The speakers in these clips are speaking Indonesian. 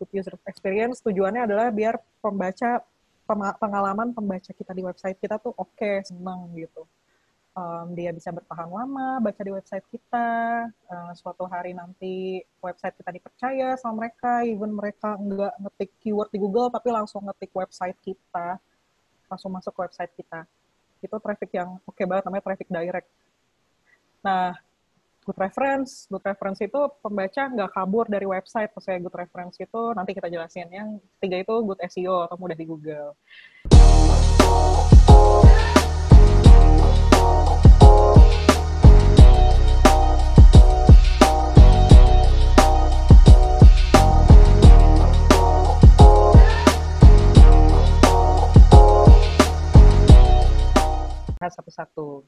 good user experience tujuannya adalah biar pengalaman pembaca kita di website kita tuh oke, senang gitu. Dia bisa bertahan lama baca di website kita, suatu hari nanti website kita dipercaya sama mereka, even mereka nggak ngetik keyword di Google tapi langsung ngetik website kita, langsung masuk ke website kita. Itu traffic yang oke banget, namanya traffic direct. Nah, good reference itu pembaca nggak kabur dari website. Maksudnya good reference itu nanti kita jelasin. Yang ketiga itu good SEO atau mudah di Google. Satu-satu.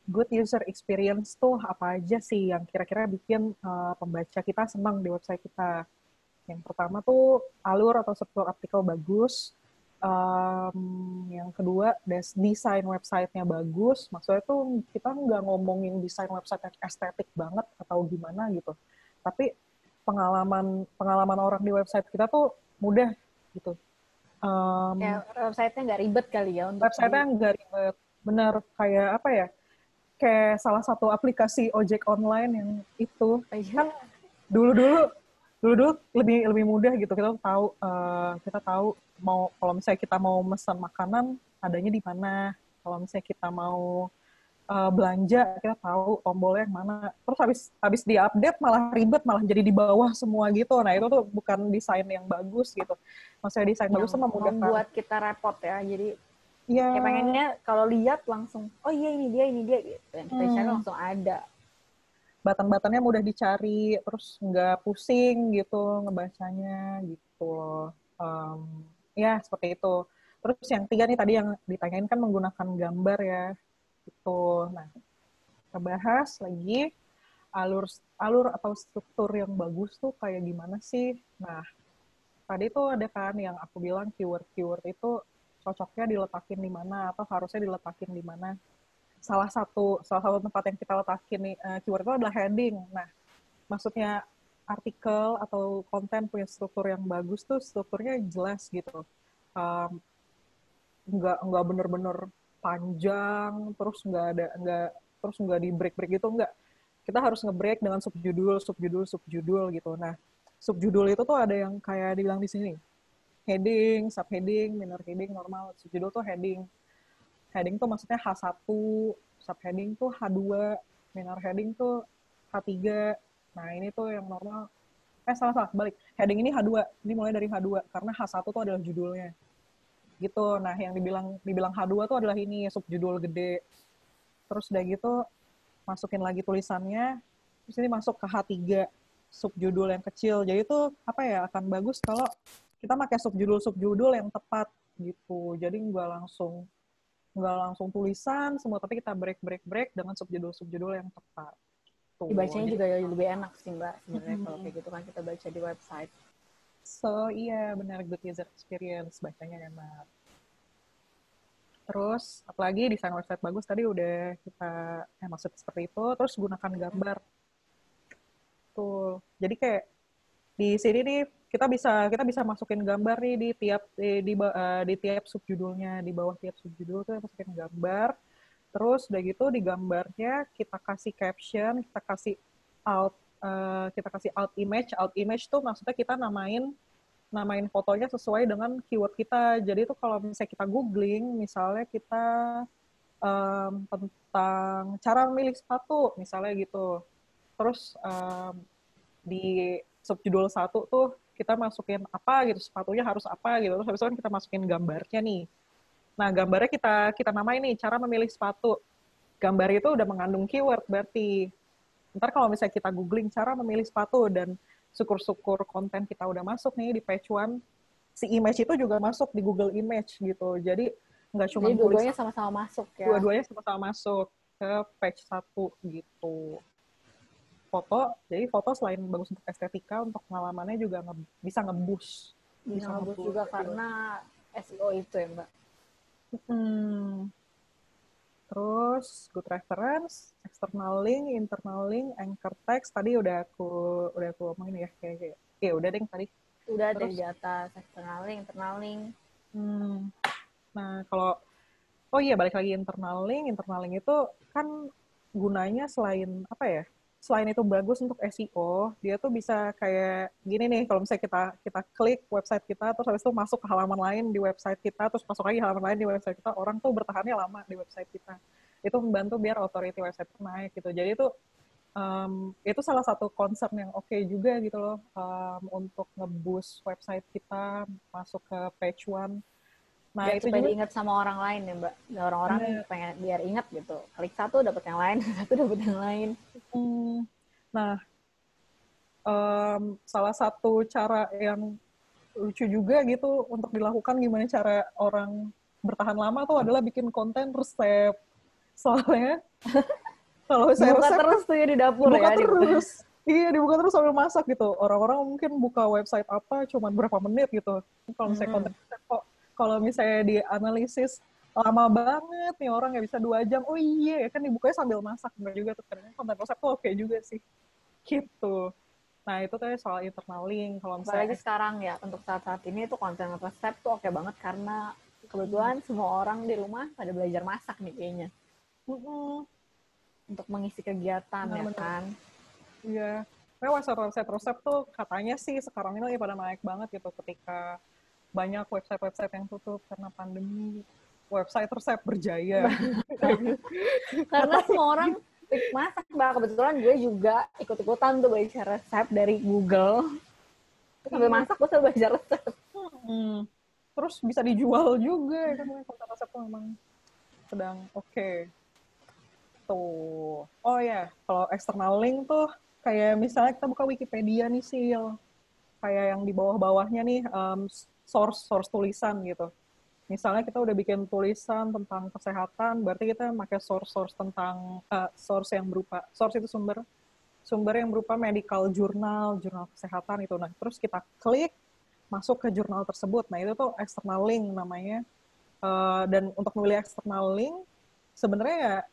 Good user experience tuh apa aja sih yang kira-kira bikin pembaca kita senang di website kita? Yang pertama tuh alur atau struktur artikel bagus. Yang kedua, desain website-nya bagus. Maksudnya tuh kita nggak ngomongin desain website yang estetik banget atau gimana gitu. Tapi pengalaman orang di website kita tuh mudah gitu. Ya, website-nya nggak ribet kali ya untuk website-nya nggak ribet. Bener, kayak apa ya? Kayak salah satu aplikasi ojek online yang itu kan dulu lebih mudah gitu, kita tahu mau kalau misalnya kita mau pesan makanan adanya di mana, kalau misalnya kita mau belanja kita tahu tombolnya yang mana, terus habis diupdate malah ribet, malah jadi di bawah semua gitu. Nah itu tuh bukan desain yang bagus gitu. Maksudnya desain bagus tuh membuat kita repot ya, jadi ya pengennya kalau lihat langsung, oh iya ini dia gitu. Yang kita cari langsung ada. Button-buttonnya mudah dicari, terus nggak pusing gitu ngebacanya gitu loh. Ya seperti itu. Terus yang tiga nih tadi yang ditanyain kan menggunakan gambar ya. Gitu. Nah, kita bahas lagi alur atau struktur yang bagus tuh kayak gimana sih? Nah, tadi tuh ada kan yang aku bilang keyword itu cocoknya diletakin di mana atau harusnya diletakin di mana. Salah satu tempat yang kita letakin nih keyword itu adalah heading. Nah, maksudnya artikel atau konten punya struktur yang bagus tuh strukturnya jelas gitu. Nggak bener-bener panjang, terus nggak di break gitu, nggak. Kita harus nge-break dengan subjudul gitu. Nah, subjudul itu tuh ada yang kayak dibilang di sini. Heading, subheading, minor heading, normal. Subjudul tuh heading. Heading tuh maksudnya H1, subheading tuh H2, minor heading tuh H3. Nah, ini tuh yang normal. Salah, balik. Heading ini H2. Ini mulai dari H2 karena H1 tuh adalah judulnya. Gitu. Nah, yang dibilang H2 tuh adalah ini subjudul gede. Terus udah gitu masukin lagi tulisannya. Terus ini masuk ke H3, subjudul yang kecil. Jadi tuh apa ya, akan bagus kalau kita pakai subjudul yang tepat gitu. Jadi nggak langsung tulisan semua, tapi kita break dengan subjudul yang tepat. Dibacanya juga lebih enak sih Mbak sebenarnya kalau kayak gitu kan kita baca di website. So iya benar, good user experience, bacanya enak. Terus apalagi desain website bagus tadi udah kita maksud seperti itu. Terus gunakan gambar. Tuh. Jadi kayak di sini nih kita bisa masukin gambar nih di tiap subjudulnya, di bawah tiap subjudul tuh masukin gambar. Terus udah gitu di gambarnya kita kasih caption, kita kasih alt image. Alt image tuh maksudnya kita namain fotonya sesuai dengan keyword kita. Jadi tuh kalau misalnya kita googling, misalnya kita tentang cara memilih sepatu, misalnya gitu. Terus di subjudul 1 tuh kita masukin apa gitu, sepatunya harus apa gitu. Terus habis itu kita masukin gambarnya nih. Nah, gambarnya kita namain nih, cara memilih sepatu. Gambar itu udah mengandung keyword berarti. Ntar kalau misalnya kita googling cara memilih sepatu dan syukur-syukur konten kita udah masuk nih di page 1, si image itu juga masuk di Google Image gitu. Jadi nggak cuma dua-duanya sama-sama masuk ya. Dua-duanya sama-sama masuk ke page 1 gitu. Jadi foto selain bagus untuk estetika, untuk pengalamannya juga bisa nge-boost. Bisa nge-boost juga karena SEO itu ya Mbak. Terus good reference, external link, internal link, anchor text. Tadi udah aku omongin ya, kayak udah deh tadi. Udah deh Terus, di atas external link, internal link. nah kalau oh iya, balik lagi internal link. Internal link itu kan gunanya selain apa ya? Selain itu bagus untuk SEO, dia tuh bisa kayak gini nih, kalau misalnya kita kita klik website kita, terus habis itu masuk ke halaman lain di website kita, terus masuk lagi halaman lain di website kita, orang tuh bertahannya lama di website kita. Itu membantu biar authority website itu naik gitu. Jadi itu salah satu concern yang oke juga gitu loh, untuk nge-boost website kita masuk ke page one. Nah Dan itu supaya juga diingat sama orang lain ya Mbak. Orang-orang bener. pengen biar ingat gitu. Klik satu dapat yang lain, satu dapat yang lain. Hmm, Nah, salah satu cara yang lucu juga gitu untuk dilakukan gimana cara orang bertahan lama tuh adalah bikin konten resep. Soalnya kalau saya Dibuka resep kan terus tuh ya di dapur dibuka ya. Dibuka. terus. Iya, dibuka terus sambil masak gitu. Orang-orang mungkin buka website apa cuman berapa menit gitu. Kalau misalnya konten resep kok, kalau misalnya dianalisis lama banget nih orang nggak bisa 2 jam. Oh iya, kan dibukanya sambil masak. Bener juga tuh. Karena konten resep tuh oke juga sih. Gitu. Nah, itu kayak soal internal link. Kalau misalnya Apalagi sekarang ya, untuk saat-saat ini tuh konten resep tuh oke banget karena kebetulan semua orang di rumah pada belajar masak nih kayaknya. Untuk mengisi kegiatan ya benar-benar, kan. iya. Kayak website resep tuh katanya sih sekarang ini lagi pada naik banget gitu ketika banyak website-website yang tutup karena pandemi. Website resep berjaya. Karena Katanya semua orang gitu. masak Mbak. Kebetulan gue juga ikut-ikutan tuh belajar resep dari Google. Sambil Iya. masak gue selalu belajar resep. Hmm. Terus bisa dijual juga ya kan konten resep tuh memang sedang oke. Tuh. Oh ya, kalau external link tuh kayak misalnya kita buka Wikipedia nih, Sil. Kayak yang di bawah-bawahnya nih, source tulisan gitu. Misalnya kita udah bikin tulisan tentang kesehatan, berarti kita pakai source tentang source yang berupa source itu sumber yang berupa medical journal, jurnal kesehatan itu. Nah, terus kita klik masuk ke jurnal tersebut. Nah, itu tuh external link namanya. Dan untuk memilih external link sebenarnya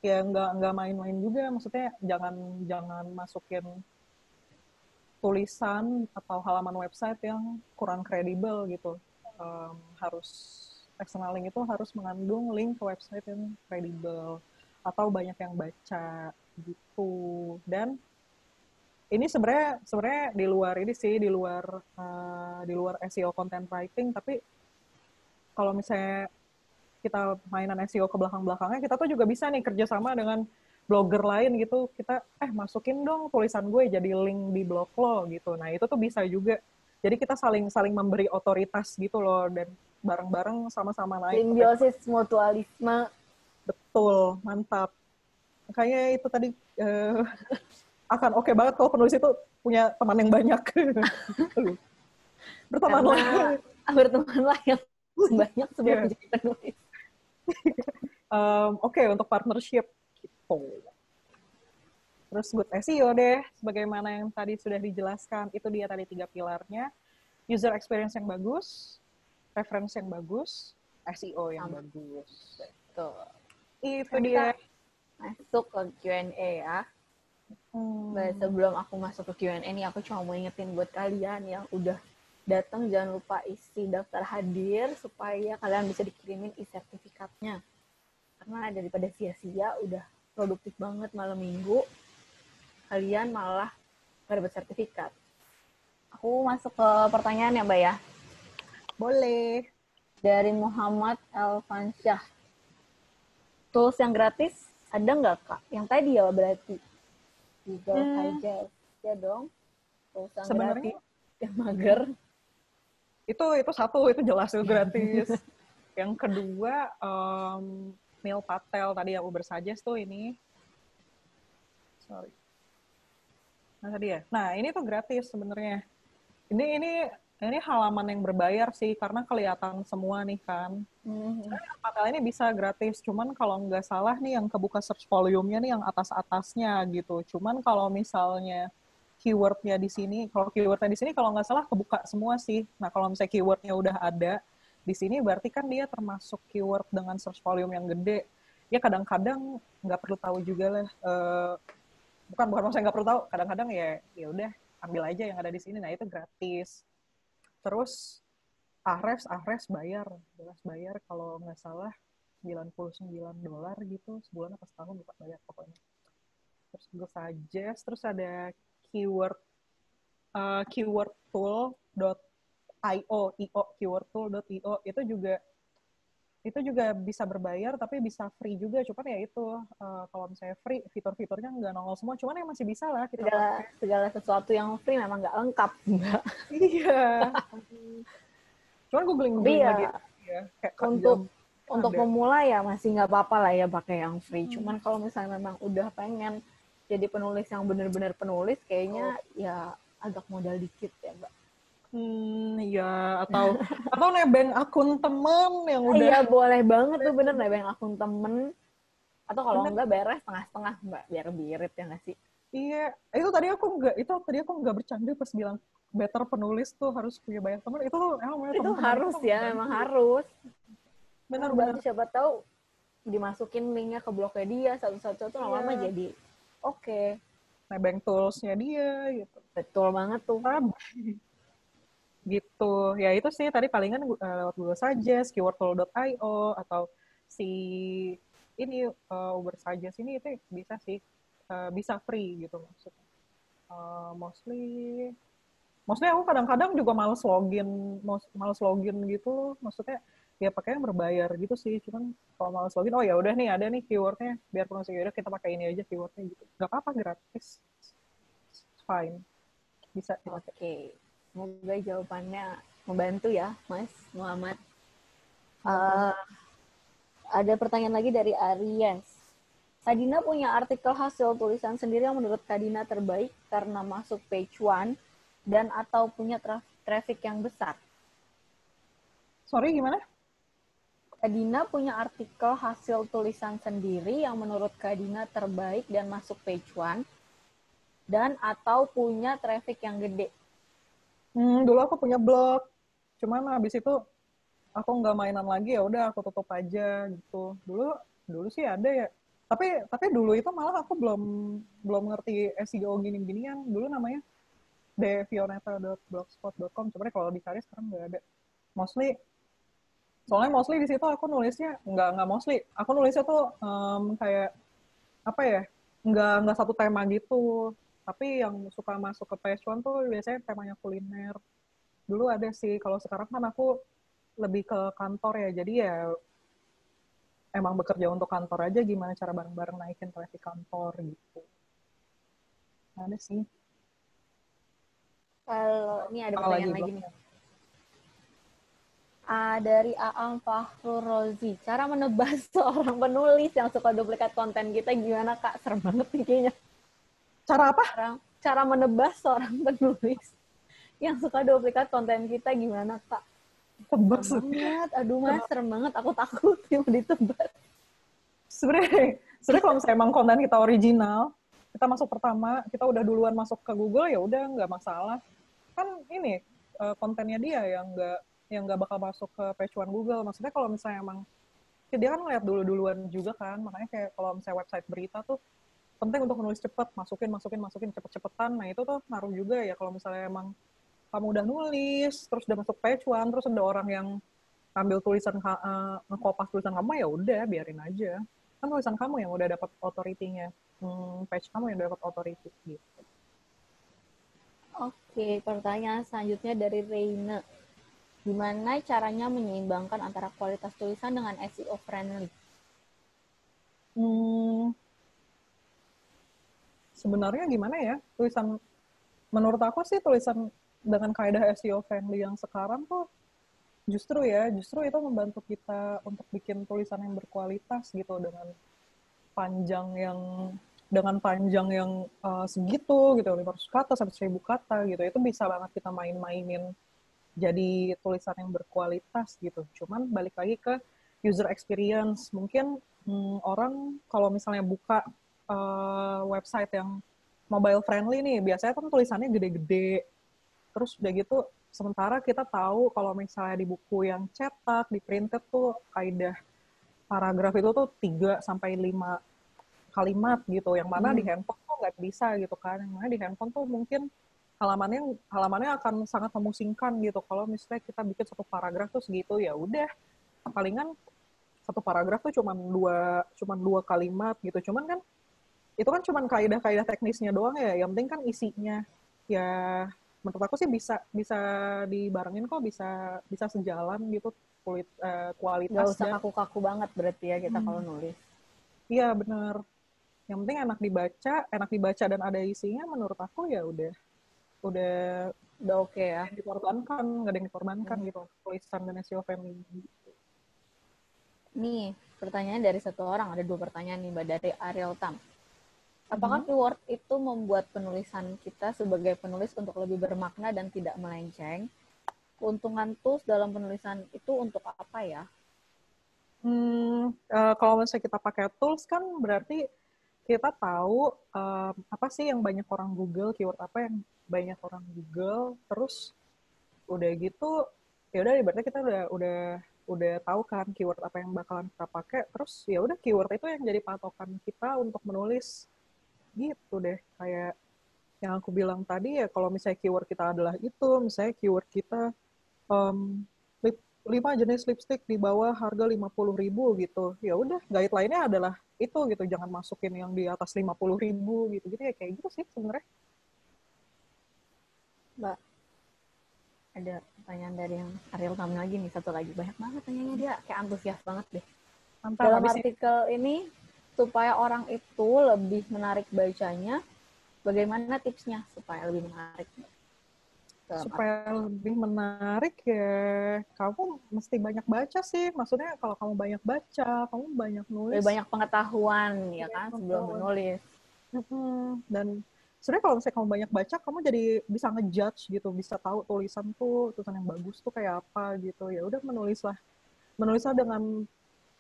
ya nggak main-main juga. Maksudnya jangan jangan masukin tulisan atau halaman website yang kurang kredibel gitu. Harus external link itu harus mengandung link ke website yang kredibel atau banyak yang baca gitu. Dan ini sebenarnya di luar ini sih, di luar SEO content writing, tapi kalau misalnya kita mainan SEO ke belakang-belakangnya, kita tuh juga bisa nih kerjasama dengan blogger lain gitu. Kita masukin dong tulisan gue jadi link di blog lo gitu. Nah itu tuh bisa juga. Jadi kita saling saling memberi otoritas gitu loh, dan bareng-bareng sama-sama naik ke page. Simbiosis mutualisme. Betul, mantap. Makanya itu tadi akan oke banget kalau penulis itu punya teman yang banyak. Karena Bertemanlah. bertemanlah yang banyak sebelum Yeah. menjadi penulis. Oke, untuk partnership gitu. Terus good SEO deh, sebagaimana yang tadi sudah dijelaskan, itu dia tadi 3 pilarnya. User experience yang bagus, reference yang bagus, SEO yang Sama. bagus. Tuh. Itu Sekarang kita dia. masuk ke Q&A ya. Sebelum aku masuk ke Q&A nih, aku cuma mau ingetin buat kalian yang udah datang, jangan lupa isi daftar hadir supaya kalian bisa dikirimin e-sertifikatnya. Karena daripada sia-sia, udah produktif banget malam minggu, kalian malah gak dapat sertifikat. Aku masuk ke pertanyaan ya, Mbak ya. Boleh. Dari Muhammad Elfansyah. Tools yang gratis ada nggak, Kak? Yang tadi ya berarti. Google High ya dong. Tools yang Sebenarnya gratis, yang mager. itu satu, itu jelas itu gratis. Yang kedua, Neil Patel tadi yang Uber Suggest tuh ini. Sorry. Nah tadi ya. Nah ini tuh gratis sebenarnya. Ini halaman yang berbayar sih karena kelihatan semua nih kan. Patel ini bisa gratis, cuman kalau nggak salah nih yang kebuka search volume-nya nih yang atas-atasnya gitu. Cuman kalau misalnya keywordnya di sini, kalau nggak salah kebuka semua sih. Nah kalau misalnya keywordnya udah ada di sini, berarti kan dia termasuk keyword dengan search volume yang gede. Ya kadang-kadang nggak perlu tahu juga lah. Bukan maksudnya nggak perlu tahu. Kadang-kadang ya udah ambil aja yang ada di sini. Nah itu gratis. Terus Ahrefs bayar kalau nggak salah $99 gitu sebulan apa setahun, lupa bayar pokoknya. Terus Google Suggest, terus ada keywordtool.io, keywordtool.io itu juga bisa berbayar tapi bisa free juga, cuman ya itu kalau misalnya free fitur-fiturnya nggak nongol semua, cuman ya masih bisa lah kita pakai. Segala sesuatu yang free memang nggak lengkap, Mbak. Iya. Cuman Tapi googling lagi ya kayak untuk pemula ya masih nggak apa-apa lah ya pakai yang free. Cuman kalau misalnya memang udah pengen jadi penulis yang benar-benar penulis, kayaknya ya agak modal dikit ya, Mbak. Iya, atau nebeng akun temen yang udah. Iya, boleh banget tuh, bener nebeng akun temen. Atau kalau Bener. enggak beres setengah-setengah, Mbak, biar birit ya nggak sih? Iya, itu tadi aku nggak bercanda pas bilang better penulis tuh harus punya banyak teman. Itu tuh emang Itu teman-teman harus ya, memang harus. Benar-benar. Siapa tahu dimasukin linknya ke blognya dia, satu-satu lama-lama jadi oke. Nebeng toolsnya dia gitu. Betul banget tuh. Gitu. Ya itu sih tadi palingan lewat Google Suggest, keywordtool.io atau si ini Uber Suggest ini itu bisa sih bisa free gitu maksudnya. Mostly aku kadang-kadang juga males login gitu, maksudnya ya pakai yang berbayar gitu sih, cuman kalau males login, oh ya udah nih ada nih keywordnya, biar penulis ya udah kita pakai ini aja keywordnya gitu, nggak apa-apa, gratis, it's fine, bisa dipakai. Oke, semoga jawabannya membantu ya, Mas Muhammad. Ada pertanyaan lagi dari Aries. Kadina punya artikel hasil tulisan sendiri yang menurut Kadina terbaik karena masuk page one dan atau punya traffic yang besar. Sorry, gimana? Kadina punya artikel hasil tulisan sendiri yang menurut Kadina terbaik dan masuk page one dan atau punya traffic yang gede. Dulu aku punya blog, cuman habis itu aku nggak mainan lagi, ya udah aku tutup aja gitu. Dulu sih ada ya. Tapi dulu itu malah aku belum ngerti SEO gini-ginian. Dulu namanya devioneta.blogspot.com. Sebenarnya kalau dicari sekarang nggak ada. Soalnya di situ aku nulisnya nggak mostly. Aku nulisnya tuh kayak apa ya? Nggak satu tema gitu. Tapi yang suka masuk ke page one tuh biasanya temanya kuliner. Dulu ada sih. Kalau sekarang kan aku lebih ke kantor ya. Jadi ya emang bekerja untuk kantor aja, gimana cara bareng-bareng naikin traffic kantor gitu. Ada sih. Kalau ini ada pertanyaan lagi nih. Dari Aang Fahrul Rozi, cara menebas seorang penulis yang suka duplikat konten kita gimana, Kak? Serem banget nih kayaknya. Cara apa? Cara menebas seorang penulis yang suka duplikat konten kita gimana, Kak? Tebas banget. Aduh, Mas, serem banget. Aku takut mau ditebas. Sebenarnya kalau misalnya emang konten kita original, kita masuk pertama, kita udah duluan masuk ke Google, ya udah nggak masalah. Kan ini kontennya dia yang nggak bakal masuk ke page one Google. Maksudnya kalau misalnya emang dia kan ngeliat duluan juga kan, makanya kayak kalau misalnya website berita tuh penting untuk menulis cepet, masukin cepet-cepetan. Nah itu tuh ngaruh juga ya kalau misalnya emang kamu udah nulis, terus udah masuk page one, terus ada orang yang ambil tulisan nge-copy tulisan kamu, ya udah biarin aja. Kan tulisan kamu yang udah dapat authority-nya, page kamu yang dapat authority gitu. Oke, pertanyaan selanjutnya dari Reina. Gimana caranya menyeimbangkan antara kualitas tulisan dengan SEO friendly? Sebenarnya gimana ya, menurut aku sih tulisan dengan kaidah SEO friendly yang sekarang tuh justru itu membantu kita untuk bikin tulisan yang berkualitas gitu, dengan panjang yang segitu gitu, 500 kata sampai 1000 kata gitu. Itu bisa banget kita mainin jadi tulisan yang berkualitas gitu. Cuman balik lagi ke user experience. Mungkin orang kalau misalnya buka website yang mobile friendly nih, biasanya kan tulisannya gede-gede. Terus udah gitu, sementara kita tahu kalau misalnya di buku yang cetak, di printed tuh kaidah paragraf itu tuh 3 sampai 5 kalimat gitu. Yang mana di handphone tuh nggak bisa gitu kan. Yang mana di handphone tuh mungkin halamannya akan sangat memusingkan gitu. Kalau misalnya kita bikin satu paragraf tuh segitu, ya udah palingan satu paragraf tuh cuman dua kalimat gitu. Cuman kan itu kan cuman kaidah-kaidah teknisnya doang ya. Yang penting kan isinya ya menurut aku sih bisa bisa dibarengin kok, bisa bisa sejalan gitu Nggak kualitas usah dan kaku-kaku banget berarti ya kita kalau nulis. iya benar. Yang penting enak dibaca dan ada isinya menurut aku ya udah Udah oke ya. nggak ada yang dikorbankan gitu tulisan dan SEO friendly. Nih, pertanyaan dari satu orang, ada 2 pertanyaan nih Mbak dari Ariel Tam. Apakah Mhm. keyword itu membuat penulisan kita sebagai penulis untuk lebih bermakna dan tidak melenceng? Keuntungan tools dalam penulisan itu untuk apa ya? Kalau misalnya kita pakai tools kan berarti kita tahu apa sih yang banyak orang Google, keyword apa yang banyak orang Google, terus udah gitu ya udah berarti kita udah tahu kan keyword apa yang bakalan kita pakai, terus ya udah keyword itu yang jadi patokan kita untuk menulis gitu deh. Kayak yang aku bilang tadi ya, kalau misalnya keyword kita adalah itu, misalnya keyword kita um, 5 jenis lipstick di bawah harga 50.000 gitu, ya udah guideline-nya adalah itu gitu, jangan masukin yang di atas 50.000 gitu ya, kayak gitu sih sebenarnya. Mbak, ada pertanyaan dari yang Ariel Tam lagi nih, satu lagi. Banyak banget tanyanya, dia kayak antusias banget deh. Mantap. Dalam Habis ini artikel ini, supaya orang itu lebih menarik bacanya, bagaimana tipsnya supaya lebih menarik? supaya lebih menarik ya kamu mesti banyak baca sih, maksudnya kalau kamu banyak baca, kamu banyak Lebih nulis, banyak pengetahuan ya kan sebelum pengetahuan. menulis. Dan sebenarnya kalau misalnya kamu banyak baca, kamu jadi bisa ngejudge gitu, bisa tahu tulisan yang bagus tuh kayak apa gitu. Ya udah menulislah dengan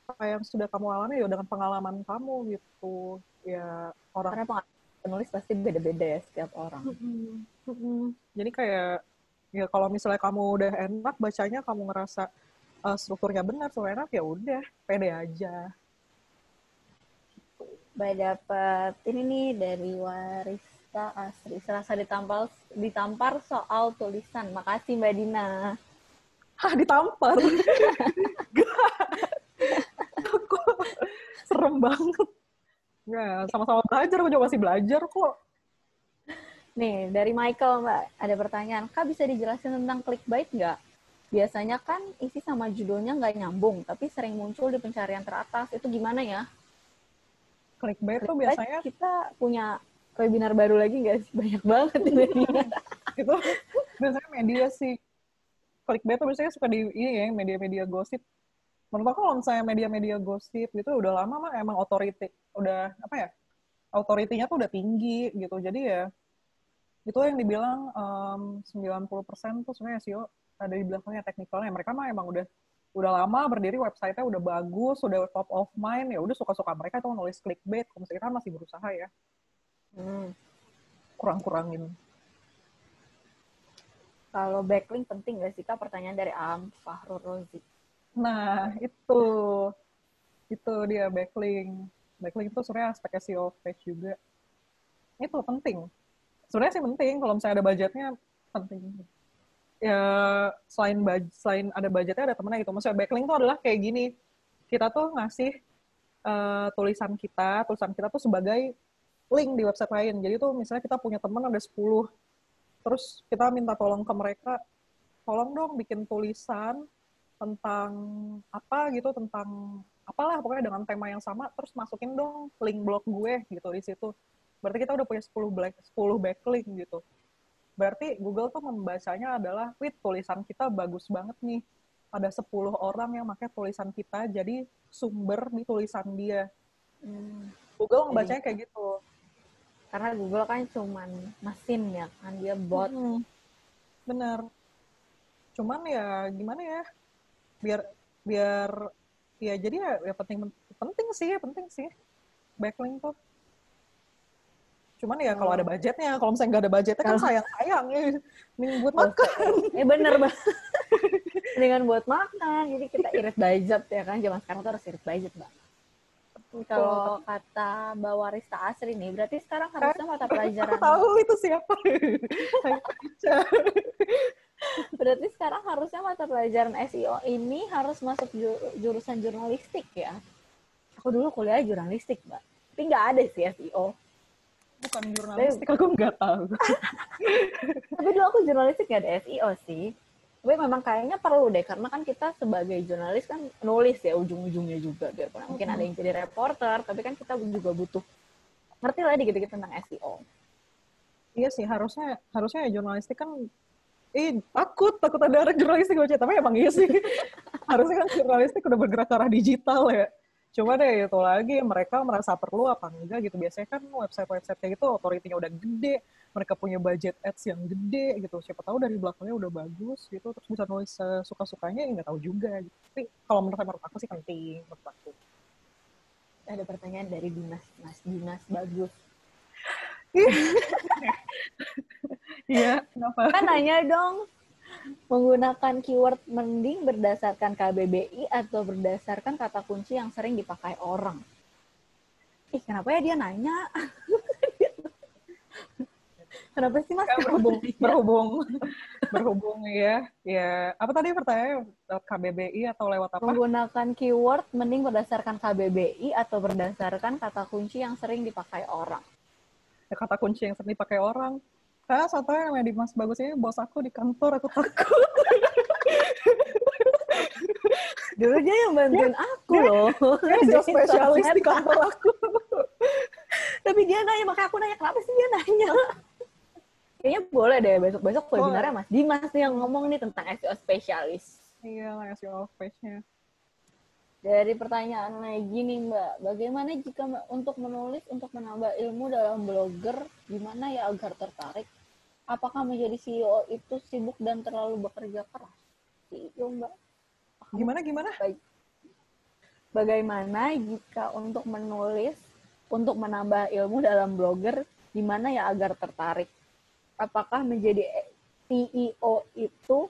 apa yang sudah kamu alami ya, dengan pengalaman kamu gitu ya. Orang Karena penulis pasti beda-beda ya setiap orang. jadi kayak ya kalau misalnya kamu udah enak bacanya, kamu ngerasa strukturnya benar, enak, ya udah pede aja. Mbak dapat ini nih dari Warista Asri. Serasa ditampar soal tulisan. Makasih Mbak Dina. Ditampar. Kok serem banget. Ya, sama-sama belajar, aku juga masih belajar kok. Nih, dari Michael, Mbak. Ada pertanyaan. Kak, bisa dijelasin tentang clickbait nggak? Biasanya kan isi sama judulnya nggak nyambung, tapi sering muncul di pencarian teratas. Itu gimana ya? Clickbait tuh Clickbait biasanya kita punya webinar baru lagi nggak sih? Banyak banget ini. itu biasanya media sih. Clickbait tuh biasanya suka di ini ya, media-media gosip. Menurut aku kalau misalnya media-media gosip itu udah lama mah emang udah apa ya? Authority-nya tuh udah tinggi gitu. Jadi ya itu yang dibilang 90% tuh sebenarnya SEO ada di belakangnya, teknikalnya. Mereka mah emang udah lama berdiri, website-nya udah bagus, udah top of mind, ya udah suka-suka mereka tuh nulis clickbait. Kalau misalnya kita masih berusaha ya kurang-kurangin. Kalau backlink penting nggak sih, Kak? Pertanyaan dari Am Fahrul Rozi. Nah, itu dia backlink. Backlink itu sebenarnya aspek SEO page juga. Itu penting. Sebenarnya sih penting, kalau misalnya ada budgetnya penting. Ya selain ada budgetnya, ada temennya gitu. Maksudnya backlink itu adalah kayak gini. Kita tuh ngasih tulisan kita tuh sebagai link di website lain. Jadi tuh misalnya kita punya teman ada 10, terus kita minta tolong ke mereka, tolong dong bikin tulisan tentang apa gitu, tentang apalah pokoknya dengan tema yang sama, terus masukin dong link blog gue gitu di situ. Berarti kita udah punya 10 backlink gitu. Berarti Google tuh membacanya adalah, wih tulisan kita bagus banget nih. Ada 10 orang yang pakai tulisan kita jadi sumber di tulisan dia. Google Jadi, ngebacanya kayak gitu. karena Google kan cuman mesin ya kan, dia bot. Bener. Cuman ya gimana ya, biar biar ya jadi ya penting penting sih backlink tuh. Cuman ya kalau Kalau ada budgetnya, kalau misalnya nggak ada budgetnya kan kalau sayang ya, mending buat makan. bener banget. Dengan buat makan, jadi kita irit budget ya kan. Zaman sekarang tuh harus irit budget, Mbak. Kalau kata Mbak Warista Asri nih, berarti sekarang harusnya mata Aku pelajaran. tahu itu siapa. Saya baca. Berarti sekarang harusnya mata pelajaran SEO ini harus masuk jurusan jurnalistik ya. Aku dulu kuliah jurnalistik, Mbak. Tapi nggak ada sih SEO. Bukan jurnalistik, aku nggak tahu. Tapi dulu aku jurnalistik nggak ada SEO sih. Tapi memang kayaknya perlu deh, karena kan kita sebagai jurnalis kan nulis ya ujung-ujungnya juga. Biarpun mungkin ada yang jadi reporter, tapi kan kita juga butuh ngerti lah dikit-dikit tentang SEO. Iya sih, harusnya ya jurnalistik kan takut ada anak jurnalistik baca, tapi emang iya sih. Harusnya kan jurnalistik udah bergerak ke arah digital ya. Cuma deh itu lagi, mereka merasa perlu apa enggak gitu. Biasanya kan website-website kayak gitu authority-nya udah gede, mereka punya budget ads yang gede gitu. Siapa tahu dari belakangnya udah bagus gitu, terus bisa nulis suka-sukanya, ya nggak tahu juga gitu. Tapi kalau menurut aku sih penting, menurut aku. Ada pertanyaan dari Dimas, Mas Dimas bagus. Iya, kenapa? Kan nanya dong, menggunakan keyword mending berdasarkan KBBI atau berdasarkan kata kunci yang sering dipakai orang? Kenapa ya dia nanya? Kenapa sih Mas? Berhubung ya. Apa tadi pertanyaannya, KBBI atau lewat apa? Menggunakan keyword mending berdasarkan KBBI atau berdasarkan kata kunci yang sering dipakai orang? Ya, kata kunci yang sering dipakai orang. Karena satunya namanya Dimas Bagus ini bos aku di kantor, aku takut. Dulu dia yang bantuin aku loh. Dia spesialis di kantor aku. Tapi dia nanya, makanya aku nanya, kenapa sih dia nanya? Kayaknya boleh deh besok-besok webinarnya Mas Dimas nih yang ngomong nih tentang SEO spesialis. Iya, SEO page-nya. Dari pertanyaan lagi nih Mbak, bagaimana jika untuk menulis, untuk menambah ilmu dalam blogger, gimana ya agar tertarik? Apakah menjadi CEO itu sibuk dan terlalu bekerja keras? CEO Mbak. Gimana? Bagaimana jika untuk menulis, untuk menambah ilmu dalam blogger, gimana ya agar tertarik? Apakah menjadi CEO itu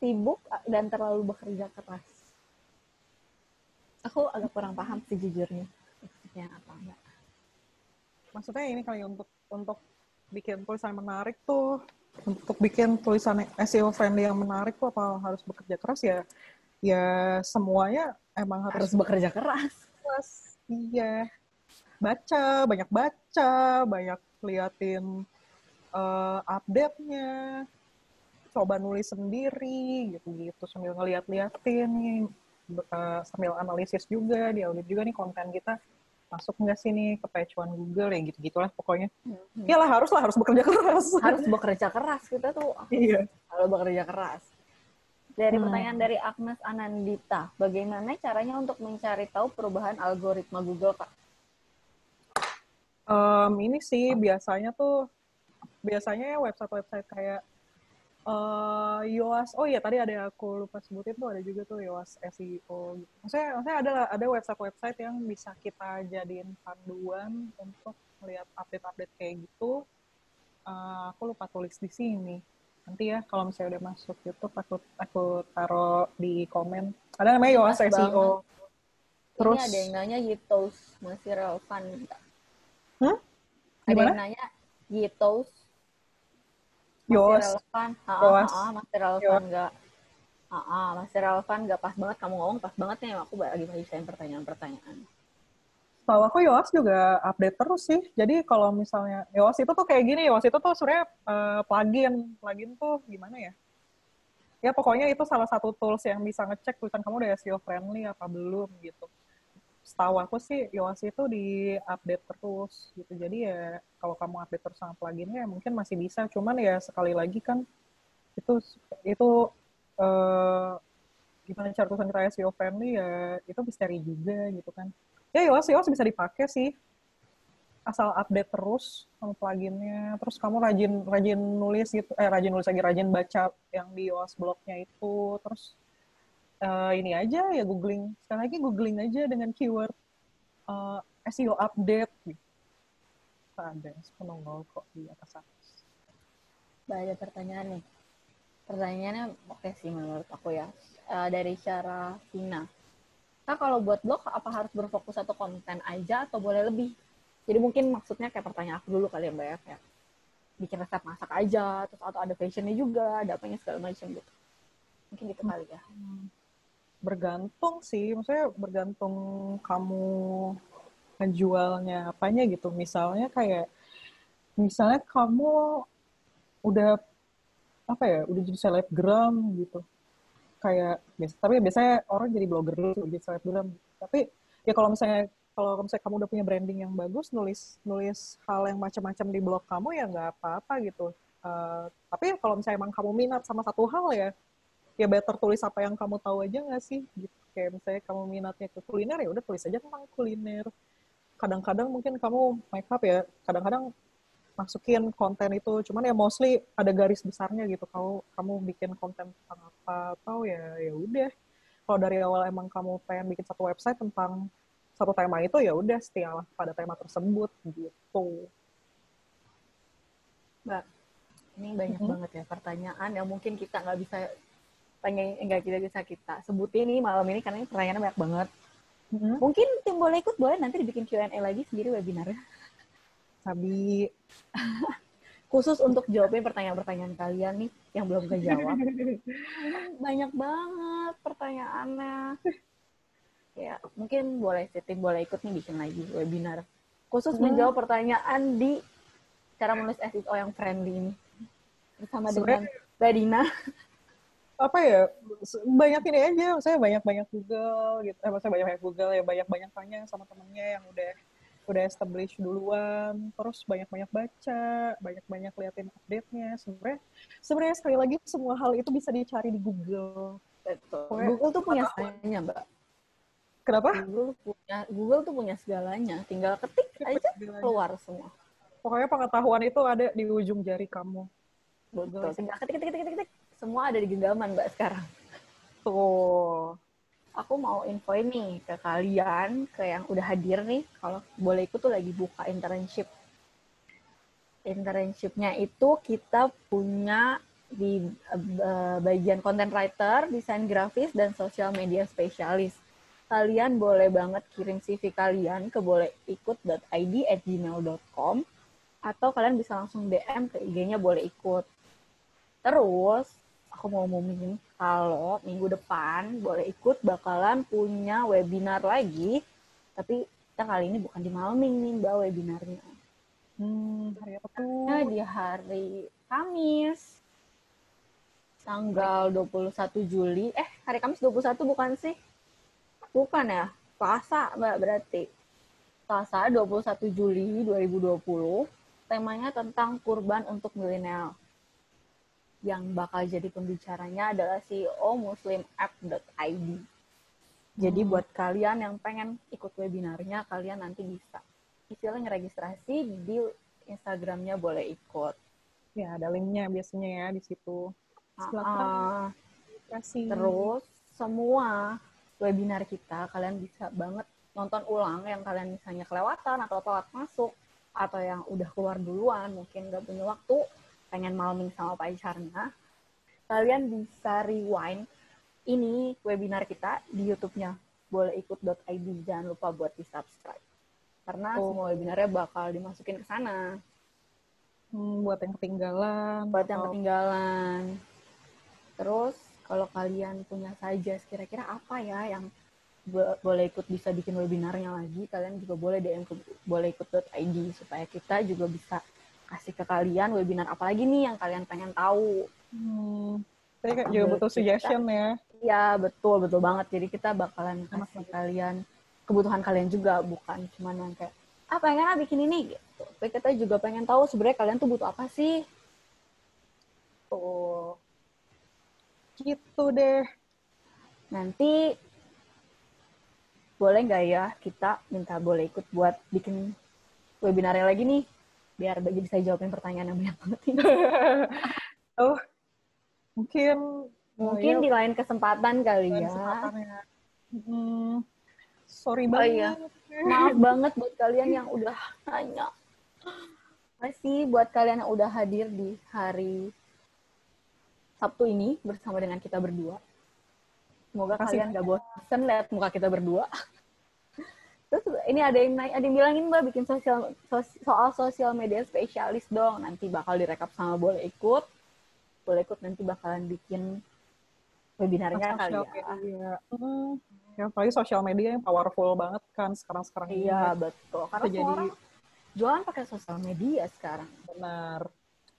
sibuk dan terlalu bekerja keras? Aku agak kurang paham sejujurnya. Maksudnya apa enggak? Maksudnya ini kali untuk bikin tulisan menarik tuh, untuk bikin tulisan SEO friendly yang menarik tuh apa harus bekerja keras ya? Ya semuanya emang harus bekerja keras. Iya. Banyak liatin update-nya, coba nulis sendiri gitu sambil ngeliat-liatin, sambil analisis juga, diaudit juga nih konten kita masuk nggak sih nih ke page one Google ya gitu-gitulah pokoknya. Iyalah harus bekerja keras. Harus bekerja keras kita tuh. Iya. Kalau bekerja keras. Dari pertanyaan dari Agnes Anandita, bagaimana caranya untuk mencari tahu perubahan algoritma Google, Kak? Ini sih biasanya website-website kayak Yoast. Oh iya, tadi ada yang aku lupa sebutin tuh, ada juga tuh Yoast SEO gitu. Maksudnya ada website-website yang bisa kita jadiin panduan untuk melihat update-update kayak gitu. Aku lupa tulis di sini. Nanti ya kalau misalnya udah masuk YouTube aku taruh di komen. Ada namanya Yoast SEO. Terus ini ada yang nanya Yitos masih relevan enggak? Ada yang nanya Yitos masih relevan? Masih relevan nggak? Masih relevan nggak? Pas banget kamu ngomong, pas banget nih aku lagi nyelesain pertanyaan-pertanyaan. Tahu aku Yoast juga update terus sih. Jadi kalau misalnya Yoast itu tuh kayak gini, Yoast itu tuh sebenarnya plugin tuh gimana ya? Ya pokoknya itu salah satu tools yang bisa ngecek tulisan kamu udah SEO friendly apa belum gitu. Setahu aku sih Yoast itu di-update terus gitu. Jadi ya kalau kamu update terus sama pluginnya mungkin masih bisa. Cuman ya sekali lagi kan itu gimana cara tulisan kita SEO friendly ya itu misteri juga gitu kan. Ya Yoast bisa dipakai sih. Asal update terus sama pluginnya, terus kamu rajin nulis gitu, rajin baca yang di Yoast blognya itu, terus ini aja ya googling aja dengan keyword SEO update gitu. Ada penongol kok di atas. Ada pertanyaan nih. Pertanyaannya oke sih menurut aku ya. Dari Syarafina. Kak, kalau buat blog apa harus berfokus satu konten aja atau boleh lebih? Jadi mungkin maksudnya kayak pertanyaan aku dulu kali ya Mbak ya, kayak bikin resep masak aja, terus atau ada fashionnya juga, ada apanya segala macam gitu. Mungkin gitu kali ya. Bergantung sih, maksudnya bergantung kamu ngejualnya apanya gitu. Misalnya kamu udah apa ya, udah jadi selebgram gitu. Tapi biasanya orang jadi blogger dulu jadi selebgram. Tapi ya kalau misalnya kamu udah punya branding yang bagus, nulis hal yang macam-macam di blog kamu ya nggak apa-apa gitu. Tapi kalau misalnya emang kamu minat sama satu hal ya better tulis apa yang kamu tahu aja nggak sih gitu. Kayak misalnya kamu minatnya ke kuliner ya udah tulis aja tentang kuliner. Kadang-kadang mungkin kamu makeup ya, kadang-kadang masukin konten itu, cuman ya mostly ada garis besarnya gitu. Kamu bikin konten tentang apa atau ya udah. Kalau dari awal emang kamu pengen bikin satu website tentang satu tema itu ya udah setialah pada tema tersebut gitu. Mbak, ini banyak banget ya pertanyaan yang mungkin kita nggak bisa kita sebutin nih malam ini karena ini pertanyaannya banyak banget. Mungkin tim boleh ikut, boleh nanti dibikin Q&A lagi sendiri webinarnya. Sabi. Khusus untuk jawabin pertanyaan-pertanyaan kalian nih yang belum kejawab. Banyak banget pertanyaannya. Ya, mungkin boleh sih tim boleh ikut nih bikin lagi webinar. Khusus menjawab pertanyaan di cara menulis SEO yang friendly ini. Bersama dengan Mbak Dina. Apa ya, banyak ini aja, saya banyak Google gitu, maksudnya banyak Google ya, banyak tanya sama temennya yang udah establish duluan, terus banyak baca, banyak liatin update-nya. Sebenarnya sekali lagi semua hal itu bisa dicari di Google. Betul. Google tuh punya segalanya, Mbak. Kenapa? Google tuh punya segalanya, tinggal ketik aja keluar semua. Pokoknya pengetahuan itu ada di ujung jari kamu. Betul, tinggal ketik. Semua ada di genggaman, Mbak, sekarang. Tuh. Aku mau info nih ke kalian, ke yang udah hadir nih, kalau boleh ikut tuh lagi buka internship. Internship-nya itu kita punya di bagian content writer, desain grafis, dan social media spesialis. Kalian boleh banget kirim CV kalian ke boleikut.id@gmail.com atau kalian bisa langsung DM ke IG-nya boleh ikut. Terus, aku mau ngumumin kalau minggu depan boleh ikut bakalan punya webinar lagi, tapi kita kali ini bukan di Malming nih Mbak webinarnya. Hari apa tuh? Nah, di hari Kamis. Tanggal 21 Juli. Hari Kamis 21 bukan sih? Bukan ya? Selasa, Mbak, berarti. Selasa 21 Juli 2020. Temanya tentang kurban untuk milenial. Yang bakal jadi pembicaranya adalah CEO muslimapp.id. Jadi buat kalian yang pengen ikut webinarnya, kalian nanti bisa istilahnya registrasi di Instagramnya boleh ikut. Ya, ada linknya biasanya ya di situ. Silakan. Terus semua webinar kita kalian bisa banget nonton ulang yang kalian misalnya kelewatan atau telat masuk atau yang udah keluar duluan mungkin nggak punya waktu pengen malming sama pacarnya, kalian bisa rewind ini webinar kita di YouTube-nya boleikut.id. Jangan lupa buat di subscribe karena semua webinarnya bakal dimasukin ke sana. Buat yang ketinggalan. Terus kalau kalian punya suggest kira-kira apa ya yang boleh ikut bisa bikin webinarnya lagi, kalian juga boleh DM ke boleikut.id supaya kita juga bisa kasih ke kalian webinar apa lagi nih yang kalian pengen tahu. Saya juga butuh suggestion ya. Iya, betul banget. Jadi kita bakalan kasih kalian kebutuhan kalian juga, bukan cuma yang kayak, pengen bikin ini gitu. Tapi kita juga pengen tahu sebenarnya kalian tuh butuh apa sih. Tuh. Gitu deh. Nanti boleh nggak ya kita minta boleh ikut buat bikin webinarnya lagi nih, biar Bagi bisa jawabin pertanyaan yang banyak banget ini. Mungkin di lain kesempatan kali ya. Sorry banget. Iya. Maaf banget buat kalian yang udah nanya. Masih buat kalian yang udah hadir di hari Sabtu ini bersama dengan kita berdua. Semoga Makasih kalian gak bosen lihat muka kita berdua. Terus ini ada yang bilangin Mbak bikin soal sosial media spesialis dong. Nanti bakal direkap sama boleh ikut. Boleh ikut nanti bakalan bikin webinarnya kali sosial ya. media. Ya, apalagi sosial media yang powerful banget kan sekarang ini. Iya, betul. Karena Bisa semua jadi orang jualan pakai sosial media sekarang. benar.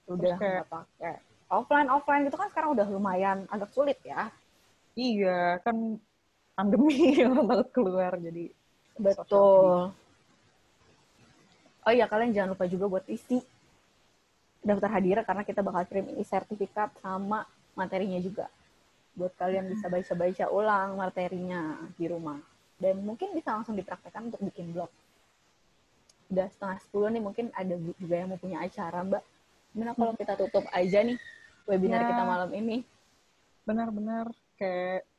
Udah nggak pakai offline gitu kan sekarang udah lumayan agak sulit ya. Iya, kan pandemi yang takut keluar jadi betul. Oh iya, kalian jangan lupa juga buat isi daftar hadir karena kita bakal kirim sertifikat sama materinya juga. Buat kalian bisa baca-baca ulang materinya di rumah. Dan mungkin bisa langsung dipraktekkan untuk bikin blog. Udah 9:30 nih, mungkin ada juga yang mau punya acara, Mbak. Gimana kalau kita tutup aja nih webinar kita malam ini? Benar-benar. Kayak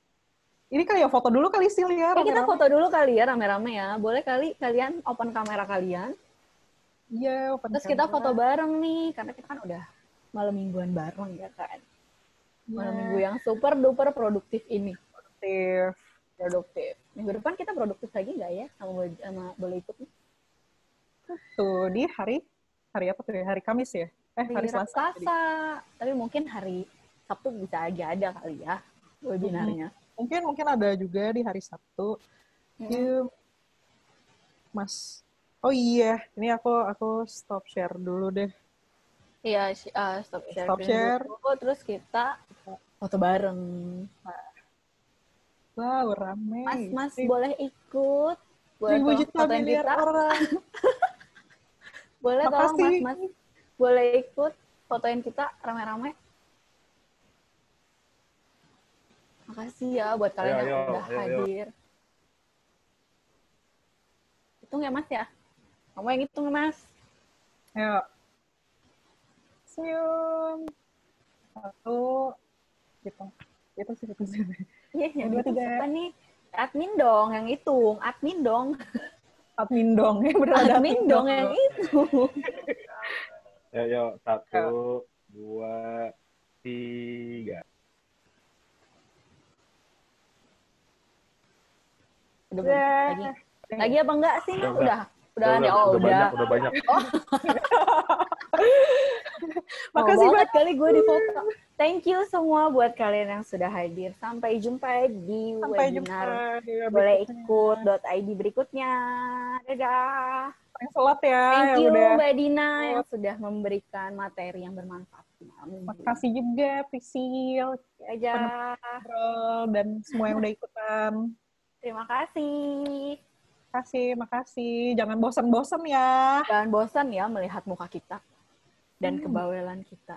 ini kali ya foto dulu kali sih ya. Kita foto dulu kali ya rame-rame ya. Boleh kali kalian open kamera kalian. Iya, open terus kamera. Kita foto bareng nih, karena kita kan udah malam mingguan bareng ya kan. Malam minggu yang super duper produktif ini. Produktif. Minggu depan kita produktif lagi nggak ya? Sama boleh ikut nih? Tuh, di hari apa tuh ya? Hari Kamis ya? Hari Selasa. Tapi mungkin hari Sabtu bisa aja ada kali ya webinarnya. Mungkin ada juga di hari Sabtu. Mas. Oh iya, ini aku stop share dulu deh. Iya, stop share dulu, terus kita foto bareng. Wow, rame. Mas boleh ikut buat 1.000 juta fotoin miliar kita. Orang. Boleh tolong Mas boleh ikut fotoin kita rame-rame. Makasih ya buat kalian yang udah hadir. Hitung ya Mas ya? Kamu yang hitung Mas. Ayo. Senyum. 1. Hitung. Itu sih. Iya, yang 2, 3. Siapa nih? Admin dong yang hitung. Admin dong. Admin dong. Admin dong yang hitung. Yo, 1, 2, 3. Udah lagi apa enggak sih? Udah banyak. Oh. Makasih banget kali gue di foto. Thank you semua buat kalian yang sudah hadir. Sampai jumpa di webinar boleh ikut.id berikutnya. Dadah. Thanks a lot ya. Thank you Mbak Dina yang sudah memberikan materi yang bermanfaat. Makasih juga Prisil, aja dan semua yang udah ikutan. Terima kasih. Makasih. Jangan bosan-bosan ya. Jangan bosan ya melihat muka kita dan kebawelan kita.